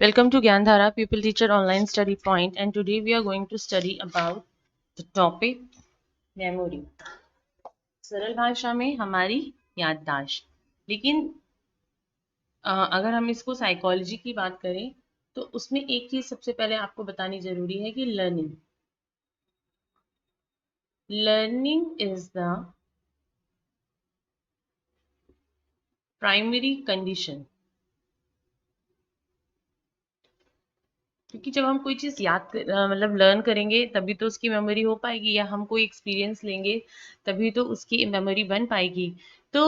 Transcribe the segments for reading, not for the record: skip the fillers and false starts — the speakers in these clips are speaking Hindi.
Welcome to Gyandhara Pupil Teacher Online Study Point, and today we are going to study about the topic memory. सरल भाषा में हमारी याददाश्त। लेकिन अगर हम इसको साइकोलॉजी की बात करें तो उसमें एक चीज सबसे पहले आपको बतानी जरूरी है कि learning is the primary condition. क्योंकि जब हम कोई चीज़ मतलब लर्न करेंगे तभी तो उसकी मेमोरी हो पाएगी, या हम कोई एक्सपीरियंस लेंगे तभी तो उसकी मेमोरी बन पाएगी। तो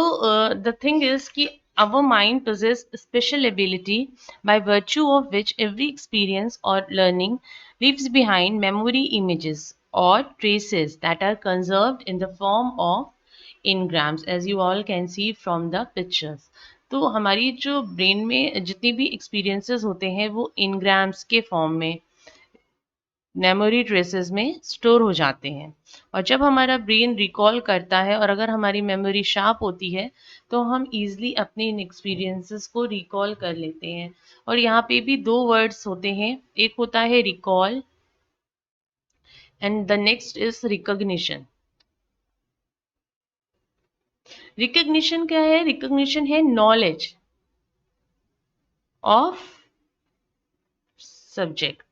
द थिंग इज कि our mind possess a special ability by virtue of which every experience or learning leaves behind memory images or traces that are conserved in the form of engrams, as you all can see from the pictures. तो हमारी जो ब्रेन में जितनी भी एक्सपीरियंसेस होते हैं वो इनग्राम्स के फॉर्म में मेमोरी ट्रेसेस में स्टोर हो जाते हैं। और जब हमारा ब्रेन रिकॉल करता है और अगर हमारी मेमोरी शार्प होती है तो हम इजीली अपने इन एक्सपीरियंसेस को रिकॉल कर लेते हैं। और यहाँ पे भी दो वर्ड्स होते हैं, एक होता है recall and the next is recognition. Recognition क्या है? रिकॉग्निशन है नॉलेज ऑफ सब्जेक्ट,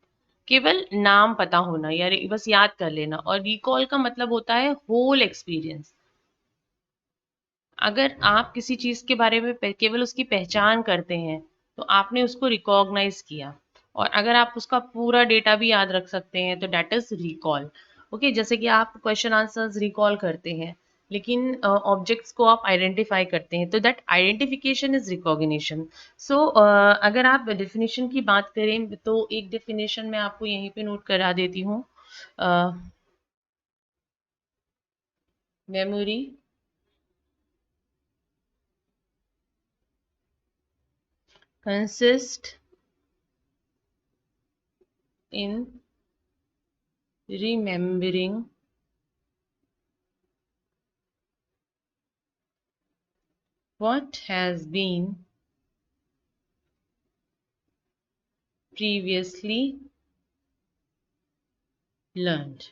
केवल नाम पता होना या बस याद कर लेना। और रिकॉल का मतलब होता है होल एक्सपीरियंस। अगर आप किसी चीज के बारे में केवल उसकी पहचान करते हैं तो आपने उसको रिकॉग्नाइज किया। और अगर आप उसका पूरा डेटा भी याद रख सकते हैं तो डेट इज रिकॉल। ओके, जैसे कि आप क्वेश्चन आंसर्स रिकॉल करते हैं लेकिन ऑब्जेक्ट्स को आप आइडेंटिफाई करते हैं तो दैट आइडेंटिफिकेशन इज रिकॉग्निशन। सो अगर आप डेफिनेशन की बात करें तो एक डेफिनेशन मैं आपको यहीं पे नोट करा देती हूँ। Memory consist in remembering what has been previously learned.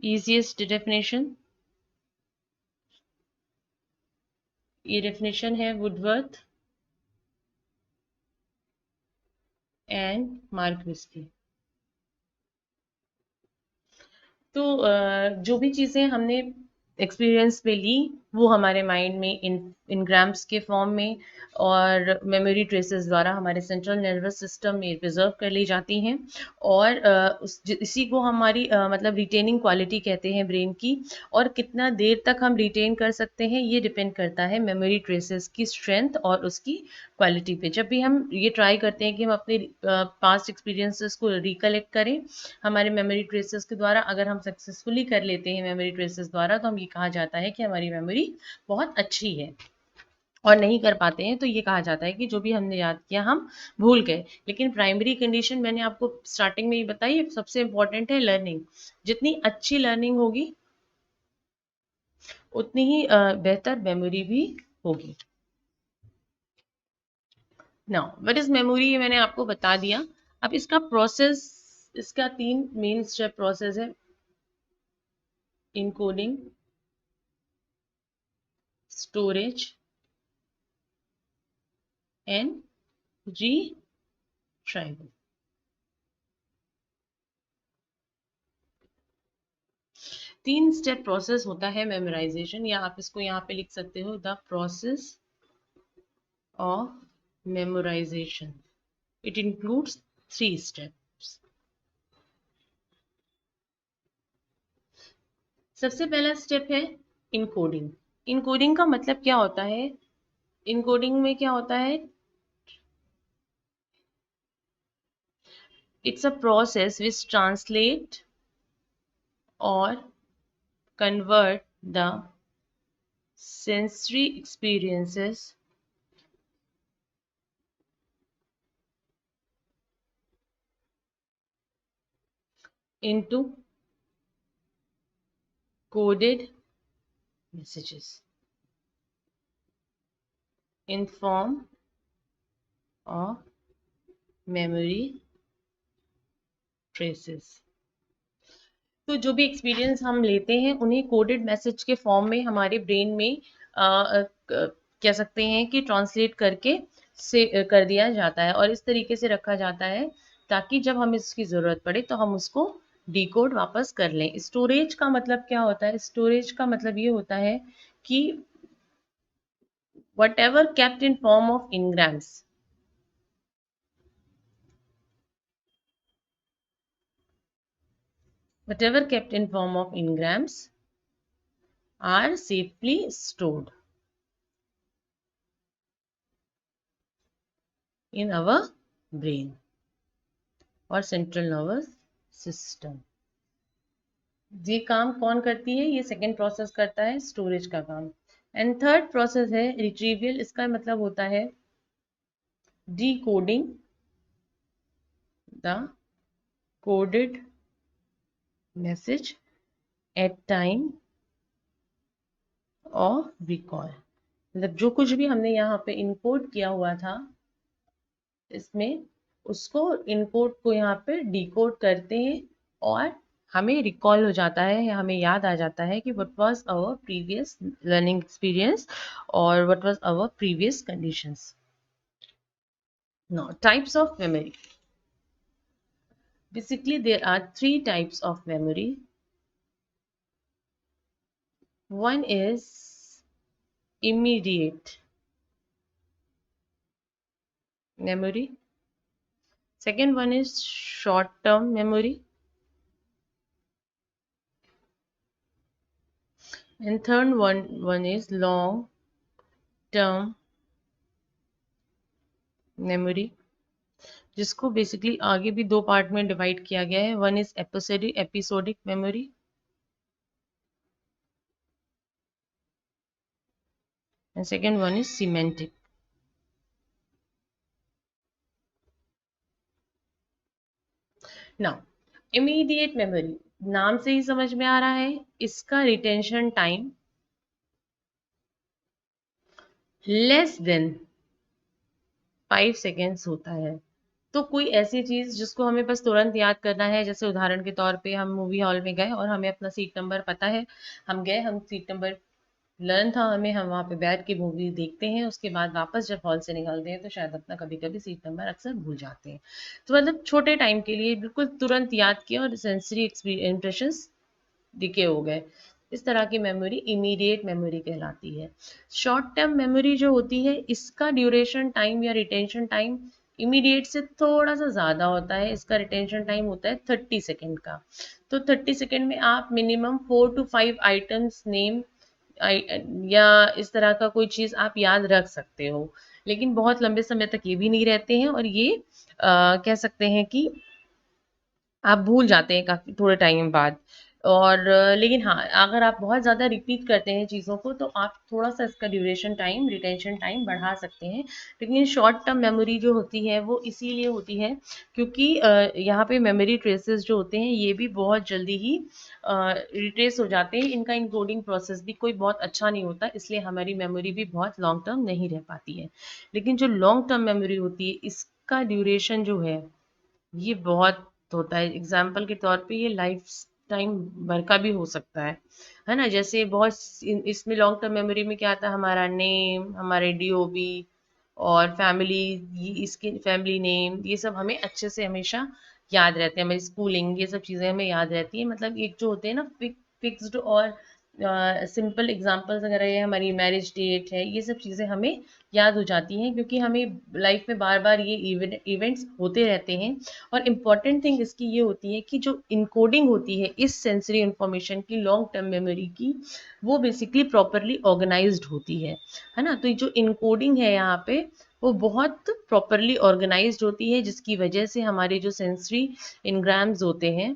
Easiest definition, ये definition है वुडवर्थ एंड मार्क्वेस की। तो जो भी चीज़ें हमने एक्सपीरियंस में ली वो हमारे माइंड में इनग्राम्स के फॉर्म में और मेमोरी ट्रेसेस द्वारा हमारे सेंट्रल नर्वस सिस्टम में प्रिजर्व कर ली जाती हैं। और इसी को हमारी मतलब रिटेनिंग क्वालिटी कहते हैं ब्रेन की। और कितना देर तक हम रिटेन कर सकते हैं ये डिपेंड करता है मेमोरी ट्रेसेस की स्ट्रेंथ और उसकी क्वालिटी पे। जब भी हम ये ट्राई करते हैं कि हम अपने पास्ट एक्सपीरियंसेस को रिकलेक्ट करें हमारे मेमोरी ट्रेसेस के द्वारा, अगर हम सक्सेसफुली कर लेते हैं मेमोरी ट्रेसेस द्वारा तो हम ये कहा जाता है कि हमारी मेमोरी बहुत अच्छी है। और नहीं कर पाते हैं तो ये कहा जाता है कि जो भी हमने याद किया हम भूल गए। लेकिन प्राइमरी कंडीशन मैंने आपको स्टार्टिंग में ही बताई, सबसे इंपॉर्टेंट है लर्निंग। जितनी अच्छी लर्निंग होगी उतनी ही बेहतर मेमोरी भी होगी। नाउ व्हाट इज मेमोरी, ये मैंने आपको बता दिया। अब इसका प्रोसेस, इसका 3 मेन स्टेप प्रोसेस है। Encoding, storage and retrieval. 3 step process होता है मेमोराइजेशन, या आप इसको यहाँ पे लिख सकते हो the process of memorization. It includes 3 steps. सबसे पहला स्टेप है इनकोडिंग। इनकोडिंग का मतलब क्या होता है? इनकोडिंग में क्या होता है? It's a process which translate or convert the sensory experiences into coded messages in form of memory traces. तो जो भी एक्सपीरियंस हम लेते हैं उन्हें कोडेड मैसेज के फॉर्म में हमारे ब्रेन में कह सकते हैं कि ट्रांसलेट करके से कर दिया जाता है और इस तरीके से रखा जाता है ताकि जब हमें इसकी ज़रूरत पड़े तो हम उसको डिकोड वापस कर लें। स्टोरेज का मतलब क्या होता है? स्टोरेज का मतलब ये होता है कि whatever kept in form of engrams, whatever kept in form of engrams are safely stored in our brain और सेंट्रल नर्वस सिस्टम। ये काम कौन करती है? ये सेकेंड प्रोसेस करता है, स्टोरेज का काम। एंड थर्ड प्रोसेस है रिट्रीवियल। इसका मतलब होता है decoding the coded message at time of recall. मतलब जो कुछ भी हमने यहाँ पे इनकोड किया हुआ था इसमें, उसको इनकोड को यहाँ पे डिकोड करते हैं और हमें रिकॉल हो जाता है या हमें याद आ जाता है कि what was our previous learning experience और what was our previous conditions. Now types of memory. Basically, there are three types of memory. One is immediate memory. Second one is short-term memory. And third one is long-term memory, जिसको बेसिकली आगे भी दो पार्ट में डिवाइड किया गया है। One is episodic memory and second one is semantic. Now immediate memory, नाम से ही समझ में आ रहा है, इसका retention time less than 5 seconds होता है। तो कोई ऐसी चीज जिसको हमें बस तुरंत याद करना है, जैसे उदाहरण के तौर पे हम मूवी हॉल में गए और हमें अपना सीट नंबर पता है, हम गए, हम सीट नंबर लर्न था हमें, हम वहाँ पे बैठ के मूवी देखते हैं, उसके बाद वापस जब हॉल से निकलते हैं तो शायद अपना कभी कभी सीट नंबर अक्सर भूल जाते हैं। तो मतलब छोटे टाइम के लिए बिल्कुल तुरंत याद किया और सेंसरी इम्प्रेशंस डिके हो गए। इस तरह की मेमोरी इमीडिएट मेमोरी कहलाती है। शॉर्ट टर्म मेमोरी जो होती है, इसका ड्यूरेशन टाइम या रिटेंशन टाइम इमीडिएट से थोड़ा सा ज़्यादा होता है। इसका रिटेंशन टाइम होता है 30 सेकेंड का। तो 30 सेकेंड में आप मिनिमम 4 to 5 आइटम्स नेम या इस तरह का कोई चीज़ आप याद रख सकते हो, लेकिन बहुत लंबे समय तक ये भी नहीं रहते हैं और ये कह सकते हैं कि आप भूल जाते हैं काफ़ी थोड़े टाइम बाद। और लेकिन हाँ, अगर आप बहुत ज़्यादा रिपीट करते हैं चीज़ों को तो आप थोड़ा-सा इसका ड्यूरेशन टाइम, रिटेंशन टाइम बढ़ा सकते हैं। लेकिन शॉर्ट टर्म मेमोरी जो होती है वो इसीलिए होती है क्योंकि यहाँ पे मेमोरी ट्रेसेस जो होते हैं ये भी बहुत जल्दी ही रिट्रेस हो जाते हैं। इनका एन्कोडिंग प्रोसेस भी कोई बहुत अच्छा नहीं होता, इसलिए हमारी मेमोरी भी बहुत लॉन्ग टर्म नहीं रह पाती है। लेकिन जो लॉन्ग टर्म मेमोरी होती है इसका ड्यूरेशन जो है ये बहुत होता है। एग्जाम्पल के तौर पे ये लाइफ टाइम भर का भी हो सकता है ना? जैसे बहुत इसमें लॉन्ग टर्म मेमोरी में क्या आता है, हमारा नेम, हमारे डीओबी और फैमिली, इसकी फैमिली नेम, ये सब हमें अच्छे से हमेशा याद रहते हैं। हमारी स्कूलिंग, ये सब चीज़ें हमें याद रहती है। मतलब एक जो होते हैं ना फिक्स्ड और सिंपल एग्जांपल्स, अगर ये हमारी मैरिज डेट है, ये सब चीज़ें हमें याद हो जाती हैं क्योंकि हमें लाइफ में बार बार ये इवेंट्स होते रहते हैं। और इम्पॉर्टेंट थिंग इसकी ये होती है कि जो इनकोडिंग होती है इस सेंसरी इंफॉर्मेशन की, लॉन्ग टर्म मेमोरी की, वो बेसिकली प्रॉपरली ऑर्गेनाइज्ड होती है ना? तो ये जो इनकोडिंग है यहाँ पे वो बहुत प्रॉपरली ऑर्गेनाइज्ड होती है, जिसकी वजह से हमारे जो सेंसरी इनग्राम्स होते हैं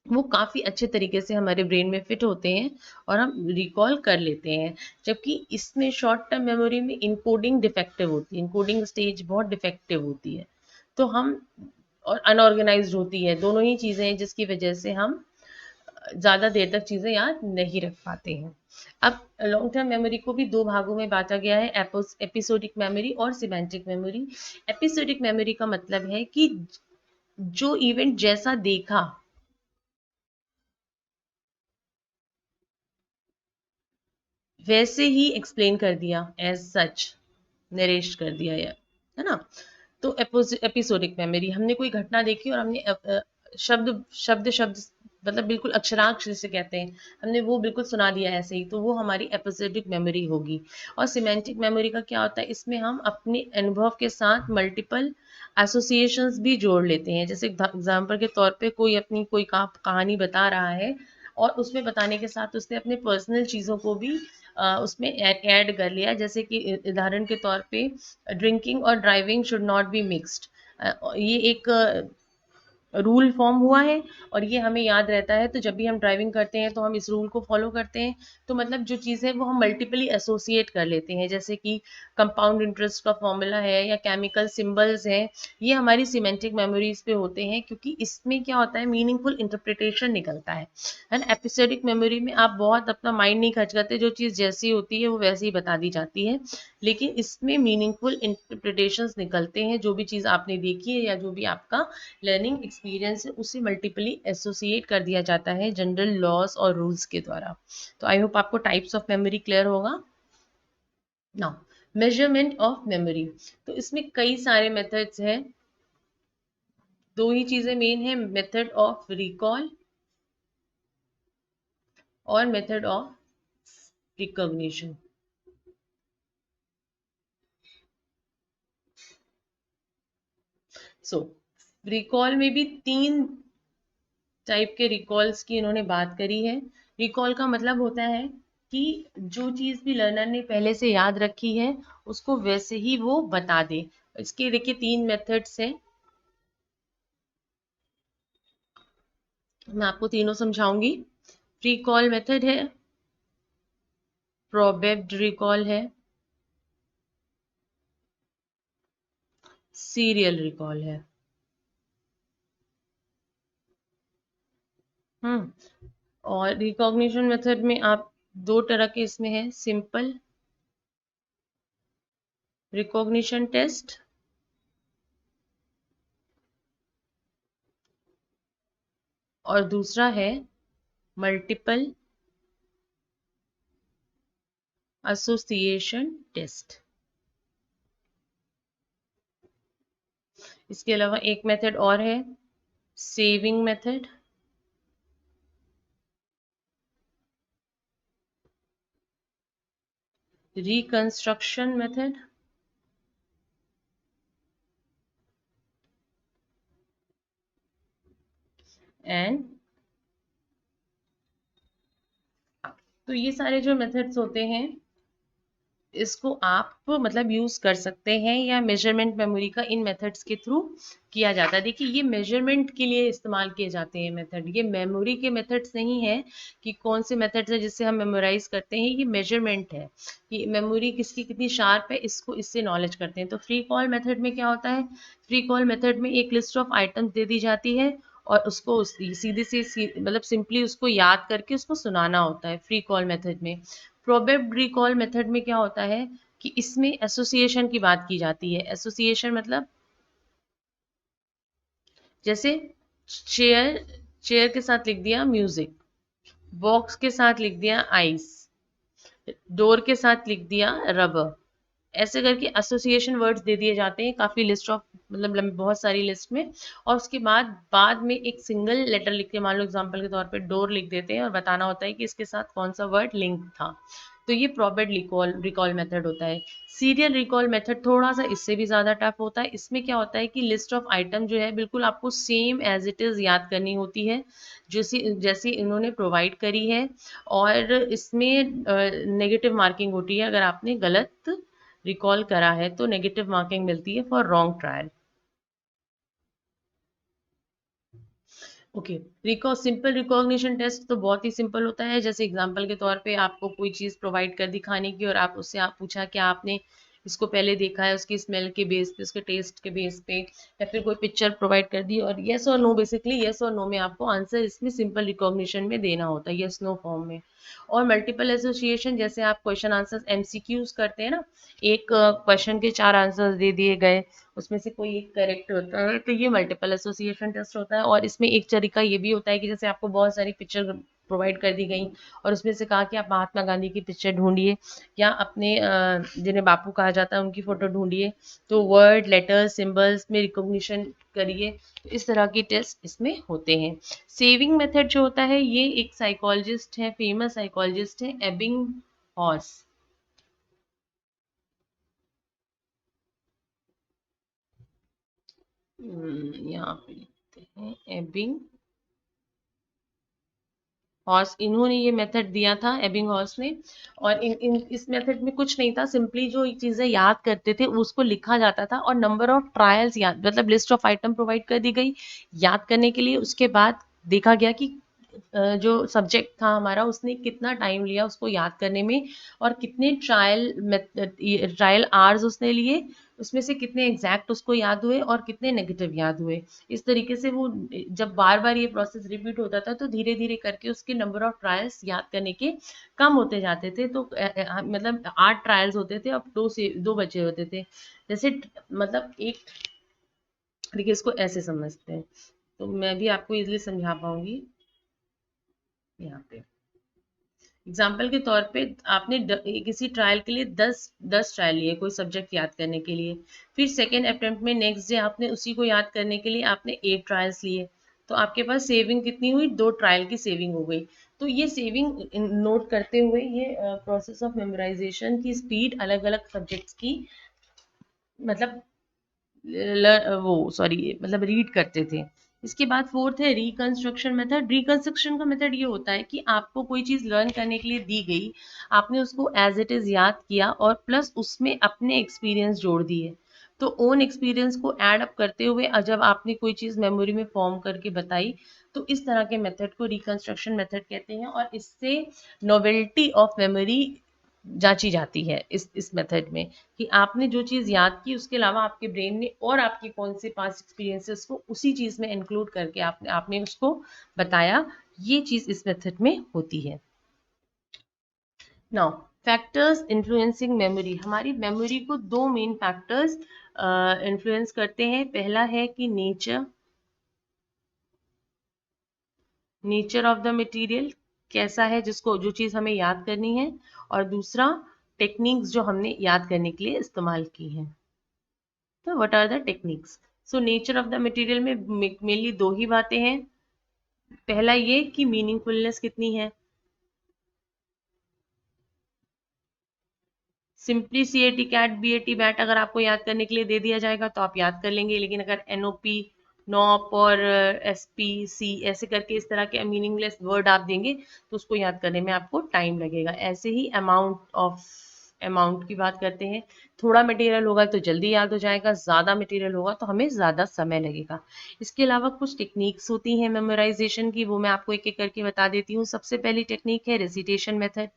वो काफ़ी अच्छे तरीके से हमारे ब्रेन में फिट होते हैं और हम रिकॉल कर लेते हैं। जबकि इसमें शॉर्ट टर्म मेमोरी में इनकोडिंग डिफेक्टिव होती है, इनकोडिंग स्टेज बहुत डिफेक्टिव होती है। तो हम और अनऑर्गेनाइज्ड होती है, दोनों ही चीज़ें हैं जिसकी वजह से हम ज़्यादा देर तक चीज़ें याद नहीं रख पाते हैं। अब लॉन्ग टर्म मेमोरी को भी दो भागों में बांटा गया है, एपिसोडिक मेमोरी और सिमेंटिक मेमोरी। एपिसोडिक मेमोरी का मतलब है कि जो इवेंट जैसा देखा वैसे ही एक्सप्लेन कर दिया, एज सच नरेश कर दिया, है ना। तो एपिसोडिक मेमोरी, हमने कोई घटना देखी और हमने शब्द शब्द शब्द मतलब बिल्कुल अक्षरांश जिसे कहते हैं, हमने वो बिल्कुल सुना दिया ऐसे ही, तो वो हमारी एपिसोडिक मेमोरी होगी। और सिमेंटिक मेमोरी का क्या होता है, इसमें हम अपने अनुभव के साथ मल्टीपल एसोसिएशंस भी जोड़ लेते हैं। जैसे एग्जाम्पल के तौर पे कोई अपनी कोई कहानी बता रहा है और उसमें बताने के साथ उसने अपने पर्सनल चीज़ों को भी उसमें ऐड कर लिया। जैसे कि उदाहरण के तौर पे ड्रिंकिंग और driving should not be mixed, ये एक रूल फॉर्म हुआ है और ये हमें याद रहता है, तो जब भी हम ड्राइविंग करते हैं तो हम इस रूल को फॉलो करते हैं। तो मतलब जो चीज़ है वो हम मल्टीपली एसोसिएट कर लेते हैं, जैसे कि कंपाउंड इंटरेस्ट का फॉर्मूला है या केमिकल सिंबल्स हैं, ये हमारी सिमेंटिक मेमोरीज पे होते हैं, क्योंकि इसमें क्या होता है, मीनिंगफुल इंटरप्रिटेशन निकलता है ना। एपिसोडिक मेमोरी में आप बहुत अपना माइंड नहीं खर्च करते, जो चीज़ जैसी होती है वो वैसी ही बता दी जाती है, लेकिन इसमें मीनिंगफुल इंटरप्रिटेशंस निकलते हैं। जो भी चीज़ आपने देखी है या जो भी आपका लर्निंग एक्सपीरियंस है उसे मल्टीपली एसोसिएट कर दिया जाता है जनरल लॉस और रूल्स के द्वारा। तो आई होप आपको टाइप्स ऑफ मेमोरी क्लियर होगा। नाउ मेजरमेंट ऑफ मेमोरी, तो इसमें कई सारे मेथड्स हैं। दो ही चीजें मेन है, मेथड ऑफ रिकॉल और method of recognition. So recall में भी तीन टाइप के रिकॉल्स की इन्होंने बात करी है। रिकॉल का मतलब होता है कि जो चीज़ भी लर्नर ने पहले से याद रखी है उसको वैसे ही वो बता दे। इसके देखिए तीन मेथड्स हैं, मैं आपको तीनों समझाऊंगी। रिकॉल मेथड है, प्रोबेब्ड रिकॉल है, सीरियल रिकॉल है। और रिकॉग्निशन मेथड में आप दो तरह के इसमें है, सिंपल रिकॉग्निशन टेस्ट और दूसरा है मल्टीपल एसोसिएशन टेस्ट। इसके अलावा एक मेथड और है, saving method, reconstruction method and, तो ये सारे जो मेथड्स होते हैं इसको आप मतलब यूज कर सकते हैं, या मेजरमेंट मेमोरी का इन मेथड्स के थ्रू किया जाता है। देखिए ये मेजरमेंट के लिए इस्तेमाल किए जाते हैं मेथड, ये मेमोरी के मेथड्स नहीं है कि कौन से मेथड्स है जिससे हम मेमोराइज करते हैं, ये मेजरमेंट है कि मेमोरी किसकी कितनी शार्प है, इसको इससे नॉलेज करते हैं। तो फ्री कॉल मेथड में क्या होता है, फ्री कॉल मेथड में एक लिस्ट ऑफ आइटम्स दे दी जाती है और उसको सीधे से मतलब सिंपली उसको याद करके उसको सुनाना होता है फ्री कॉल मेथड में। प्रोबेब्ड रिकॉल मेथड में क्या होता है कि इसमें एसोसिएशन की बात की जाती है। एसोसिएशन मतलब जैसे चेयर, चेयर के साथ लिख दिया म्यूजिक, बॉक्स के साथ लिख दिया आइस, डोर के साथ लिख दिया रबर। ऐसे करके एसोसिएशन वर्ड्स दे दिए जाते हैं काफ़ी लिस्ट ऑफ मतलब बहुत सारी लिस्ट में, और उसके बाद में एक सिंगल लेटर लिख के, मान लो एग्जांपल के तौर पे डोर लिख देते हैं और बताना होता है कि इसके साथ कौन सा वर्ड लिंक था। तो ये प्रोबेब्ड रिकॉल रिकॉल मेथड होता है। सीरियल रिकॉल मेथड थोड़ा सा इससे भी ज़्यादा टफ होता है। इसमें क्या होता है कि लिस्ट ऑफ आइटम जो है बिल्कुल आपको सेम एज इट इज़ याद करनी होती है, जैसी जैसी इन्होंने प्रोवाइड करी है। और इसमें नेगेटिव मार्किंग होती है, अगर आपने गलत रिकॉल करा है तो नेगेटिव मार्किंग मिलती है for wrong trial. Okay, simple recognition test तो बहुत ही सिंपल होता है। जैसे एग्जांपल के तौर पे आपको कोई चीज़ प्रोवाइड कर दी खाने की और आप उससे आप पूछा कि आपने इसको पहले देखा है उसकी स्मेल के बेस पे, उसके टेस्ट के बेस पे, या फिर कोई पिक्चर प्रोवाइड कर दी और यस और नो, बेसिकली यस और नो में आपको आंसर इसमें सिंपल रिकॉग्निशन में देना होता है, यस नो फॉर्म में। और मल्टीपल एसोसिएशन, जैसे आप क्वेश्चन आंसर एमसीक्यूज करते हैं ना, एक क्वेश्चन के 4 आंसर्स दे दिए गए, उसमें से कोई एक करेक्ट होता है, तो ये मल्टीपल एसोसिएशन टेस्ट होता है। और इसमें एक तरीका ये भी होता है कि जैसे आपको बहुत सारी पिक्चर प्रोवाइड कर दी गई और उसमें से कहा कि आप महात्मा गांधी की पिक्चर ढूंढिए या अपने जिन्हें बापू कहा जाता है उनकी फोटो ढूंढिए, तो वर्ड, लेटर, सिंबल्स में रिकॉग्निशन करिए। तो इस तरह के टेस्ट इसमें होते हैं। सेविंग मेथड जो होता है, ये एक साइकोलॉजिस्ट है, फेमस साइकोलॉजिस्ट है, एबिंग हॉस। यहाँ पे लिखते हैं एबिंग हॉस, इन्होंने ये मेथड दिया था, एबिंग हॉस ने। और इस मेथड में कुछ नहीं था, सिंपली जो चीजें याद करते थे उसको लिखा जाता था और नंबर ऑफ ट्रायल्स याद, मतलब लिस्ट ऑफ आइटम प्रोवाइड कर दी गई याद करने के लिए। उसके बाद देखा गया कि जो सब्जेक्ट था हमारा उसने कितना टाइम लिया उसको याद करने में, और कितने ट्रायल आवर्स उसने लिए, उसमें से कितने एग्जैक्ट उसको याद हुए और कितने नेगेटिव याद हुए। इस तरीके से वो जब बार बार ये प्रोसेस रिपीट होता था तो धीरे धीरे करके उसके नंबर ऑफ ट्रायल्स याद करने के कम होते जाते थे। तो मतलब 8 ट्रायल्स होते थे, अब 2 बचे होते थे। जैसे मतलब एक, देखिए इसको ऐसे समझते हैं तो मैं भी आपको इजीली समझा पाऊंगी। यहाँ पे एग्जाम्पल के तौर पे आपने किसी ट्रायल के लिए 10 ट्रायल लिए कोई सब्जेक्ट याद करने के लिए, फिर सेकेंड अटेम्प्ट में नेक्स्ट डे आपने उसी को याद करने के लिए आपने 8 ट्रायल्स लिए, तो आपके पास सेविंग कितनी हुई, 2 ट्रायल की सेविंग हो गई। तो ये सेविंग नोट करते हुए ये प्रोसेस ऑफ मेमोराइजेशन की स्पीड अलग अलग सब्जेक्ट्स की, मतलब वो सॉरी मतलब रीड करते थे। इसके बाद फोर्थ है रिकंस्ट्रक्शन मेथड। रिकंस्ट्रक्शन का मेथड ये होता है कि आपको कोई चीज़ लर्न करने के लिए दी गई, आपने उसको एज इट इज़ याद किया और प्लस उसमें अपने एक्सपीरियंस जोड़ दिए। तो ओन एक्सपीरियंस को ऐड अप करते हुए जब आपने कोई चीज़ मेमोरी में फॉर्म करके बताई, तो इस तरह के मेथड को रिकंस्ट्रक्शन मेथड कहते हैं। और इससे नोवेल्टी ऑफ मेमोरी जांची जाती है इस मेथड में, कि आपने जो चीज़ याद की उसके अलावा आपके ब्रेन ने और आपके कौन से पास्ट एक्सपीरियंसेस को उसी चीज़ में इंक्लूड करके आपने आपने उसको बताया। ये चीज़ इस मेथड में होती है। नाउ फैक्टर्स इन्फ्लुएंसिंग मेमोरी, हमारी मेमोरी को दो मेन फैक्टर्स इन्फ्लुएंस करते हैं। पहला है कि नेचर ऑफ द मटेरियल, कैसा है जिसको जो चीज़ हमें याद करनी है, और दूसरा टेक्निक्स जो हमने याद करने के लिए इस्तेमाल की हैं। तो what are the techniques? So nature of the material में मेनली दो ही बातें हैं। पहला ये कि मीनिंगफुलनेस कितनी है। Simply C A T cat B A T bat अगर आपको याद करने के लिए दे दिया जाएगा तो आप याद कर लेंगे, लेकिन अगर एन ओ पी, नॉप और एस पी सी ऐसे करके इस तरह के मीनिंगलेस वर्ड आप देंगे तो उसको याद करने में आपको टाइम लगेगा। ऐसे ही अमाउंट की बात करते हैं, थोड़ा मटेरियल होगा तो जल्दी याद हो जाएगा, ज़्यादा मटेरियल होगा तो हमें ज़्यादा समय लगेगा। इसके अलावा कुछ टेक्निक्स होती हैं मेमोराइजेशन की, वो मैं आपको एक एक करके बता देती हूँ। सबसे पहली टेक्निक है रेसिटेशन मेथड।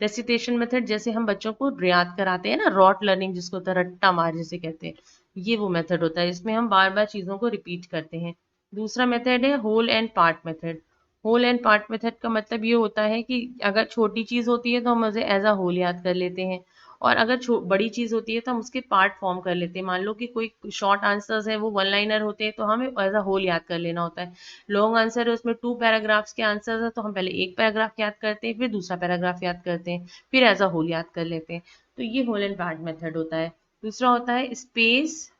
रेसिटेशन मेथड जैसे हम बच्चों को याद कराते हैं ना, रॉट लर्निंग जिसको होता है, रट्टा मार जिसे कहते हैं, ये वो मेथड होता है इसमें हम बार बार चीज़ों को रिपीट करते हैं। दूसरा मेथड है whole and part method. Whole and part method का मतलब ये होता है कि अगर छोटी चीज़ होती है तो हम उसे एज अ होल याद कर लेते हैं, और अगर बड़ी चीज़ होती है तो हम उसके पार्ट फॉर्म कर लेते हैं। मान लो कि कोई शॉर्ट आंसर्स है वो वन लाइनर होते हैं तो हमें एज अ होल याद कर लेना होता है। लॉन्ग आंसर है उसमें 2 पैराग्राफ्स के आंसर है तो हम पहले एक पैराग्राफ याद करते हैं, फिर दूसरा पैराग्राफ याद करते हैं, फिर एज अ होल याद कर लेते हैं। तो ये होल एंड पार्ट मेथड होता है। दूसरा होता है space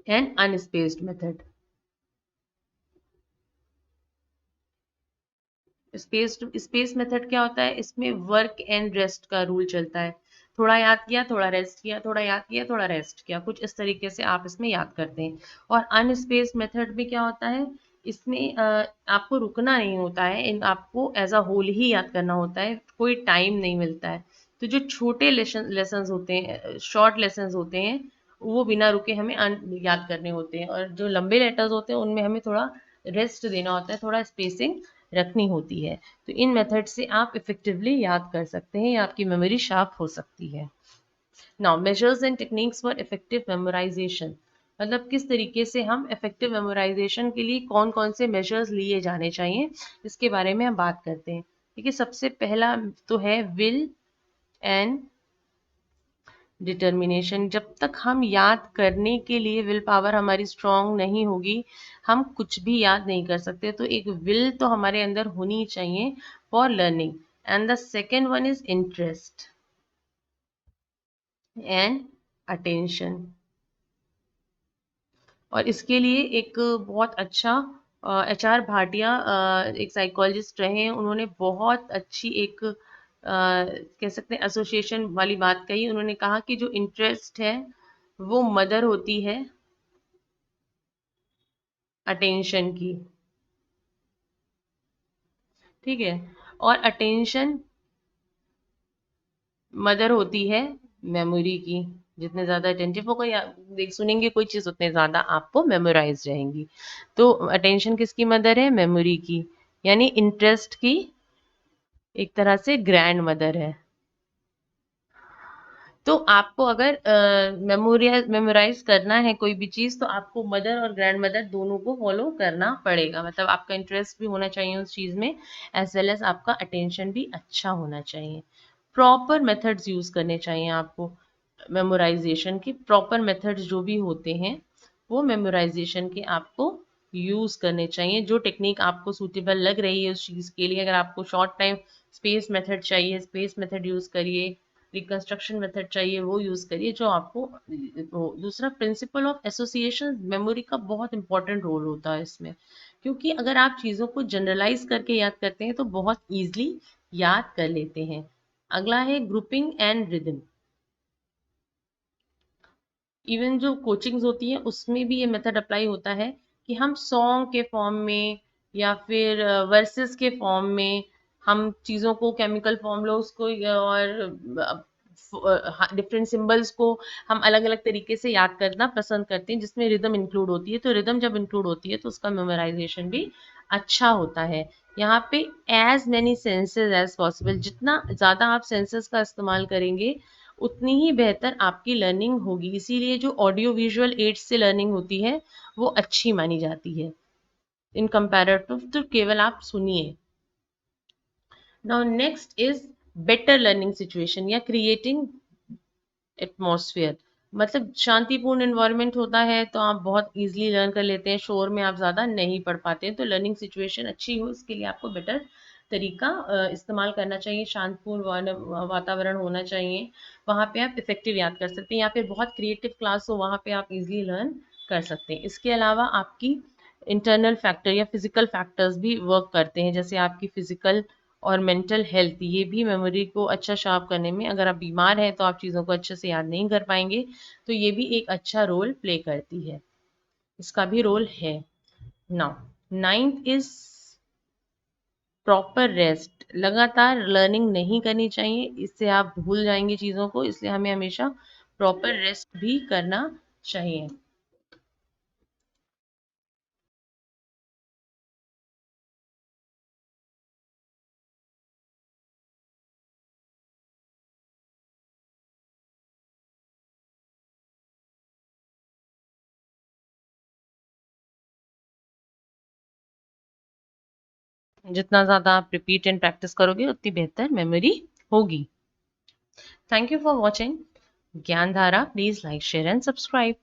and unspaced method. Space method क्या होता है, इसमें वर्क एंड रेस्ट का रूल चलता है। थोड़ा याद किया, थोड़ा रेस्ट किया, थोड़ा याद किया, थोड़ा रेस्ट किया, कुछ इस तरीके से आप इसमें याद करते हैं। और अनस्पेस मेथड में क्या होता है, इसमें आपको रुकना नहीं होता है, आपको एज अ होल ही याद करना होता है, कोई टाइम नहीं मिलता है। तो जो छोटे लेसन होते हैं, शॉर्ट लेसन होते हैं, वो बिना रुके हमें याद करने होते हैं, और जो लंबे लेटर्स होते हैं उनमें हमें थोड़ा रेस्ट देना होता है, थोड़ा स्पेसिंग रखनी होती है। तो इन मेथड से आप इफेक्टिवली याद कर सकते हैं या आपकी मेमोरी शार्प हो सकती है। Now measures and techniques for effective memorisation, मतलब किस तरीके से हम इफेक्टिव मेमोराइजेशन के लिए कौन कौन से मेजर्स लिए जाने चाहिए, इसके बारे में हम बात करते हैं। देखिए, सबसे पहला तो है विल एंड डिटर्मिनेशन। जब तक हम याद करने के लिए विल पावर हमारी स्ट्रांग नहीं होगी, हम कुछ भी याद नहीं कर सकते। तो एक विल तो हमारे अंदर होनी चाहिए for learning. And the second one is interest and attention. और इसके लिए एक बहुत अच्छा HR भाटिया एक साइकोलॉजिस्ट रहे हैं, उन्होंने बहुत अच्छी एक कह सकते हैं एसोसिएशन वाली बात कही। उन्होंने कहा कि जो इंटरेस्ट है वो मदर होती है अटेंशन की, ठीक है, और अटेंशन मदर होती है मेमोरी की। जितने ज़्यादा अटेंटिव होगा या देख सुनेंगे कोई चीज़, उतने ज़्यादा आपको मेमोराइज रहेंगी। तो अटेंशन किसकी मदर है? मेमोरी की। यानी इंटरेस्ट की एक तरह से ग्रैंड मदर है। तो आपको अगर मेमोराइज करना है कोई भी चीज़, तो आपको मदर और ग्रैंड मदर दोनों को फॉलो करना पड़ेगा। मतलब आपका इंटरेस्ट भी होना चाहिए उस चीज़ में, एज वेल एज आपका अटेंशन भी अच्छा होना चाहिए। प्रॉपर मेथड्स यूज़ करने चाहिए आपको। मेमोराइजेशन के प्रॉपर मेथड्स जो भी होते हैं, वो मेमोराइजेशन के आपको यूज़ करने चाहिए। जो टेक्निक आपको सूटेबल लग रही है उस चीज़ के लिए, अगर आपको शॉर्ट टाइम स्पेस मेथड चाहिए, स्पेस मेथड यूज़ करिए। रिकंस्ट्रक्शन मेथड चाहिए, वो यूज़ करिए जो आपको दूसरा प्रिंसिपल ऑफ एसोसिएशन, मेमोरी का बहुत इंपॉर्टेंट रोल होता है इसमें। क्योंकि अगर आप चीज़ों को जनरलाइज करके याद करते हैं तो बहुत ईजिली याद कर लेते हैं। अगला है ग्रुपिंग एंड रिदम। इवन जो कोचिंग्स होती है उसमें भी ये मेथड अप्लाई होता है कि हम सॉन्ग के फॉर्म में या फिर वर्सेस के फॉर्म में हम चीज़ों को केमिकल फॉर्मूलोज को और डिफरेंट सिंबल्स को हम अलग अलग तरीके से याद करना पसंद करते हैं, जिसमें रिदम इंक्लूड होती है। तो रिदम जब इंक्लूड होती है तो उसका मेमोराइजेशन भी अच्छा होता है। यहाँ पे as many senses as possible, जितना ज़्यादा आप सेंसेस का इस्तेमाल करेंगे उतनी ही बेहतर आपकी लर्निंग होगी। इसीलिए जो ऑडियो विजुअल एड्स से लर्निंग होती है वो अच्छी मानी जाती है इन कंपैरेटिव तो केवल आप सुनिए। Now next is better learning situation या क्रिएटिंग एटमॉस्फेयर। मतलब शांतिपूर्ण एनवायरनमेंट होता है तो आप बहुत इजीली लर्न कर लेते हैं, शोर में आप ज़्यादा नहीं पढ़ पाते हैं। तो लर्निंग सिचुएशन अच्छी हो, इसके लिए आपको बेटर तरीका इस्तेमाल करना चाहिए। शांतपूर्ण वातावरण होना चाहिए, वहाँ पे आप इफेक्टिव याद कर सकते हैं। या फिर बहुत क्रिएटिव क्लास हो, वहाँ पे आप इजीली लर्न कर सकते हैं। इसके अलावा आपकी इंटरनल फैक्टर या फिजिकल फैक्टर्स भी वर्क करते हैं, जैसे आपकी फिजिकल और मेंटल हेल्थ, ये भी मेमोरी को अच्छा शार्प करने में, अगर आप बीमार हैं तो आप चीज़ों को अच्छे से याद नहीं कर पाएंगे, तो ये भी एक अच्छा रोल प्ले करती है, इसका भी रोल है। Now ninth is proper rest. लगातार लर्निंग नहीं करनी चाहिए, इससे आप भूल जाएंगे चीज़ों को, इसलिए हमें हमेशा प्रॉपर रेस्ट भी करना चाहिए। जितना ज़्यादा आप रिपीट एंड प्रैक्टिस करोगे उतनी बेहतर मेमोरी होगी। थैंक यू फॉर वॉचिंग ज्ञान धारा। Please like share and subscribe.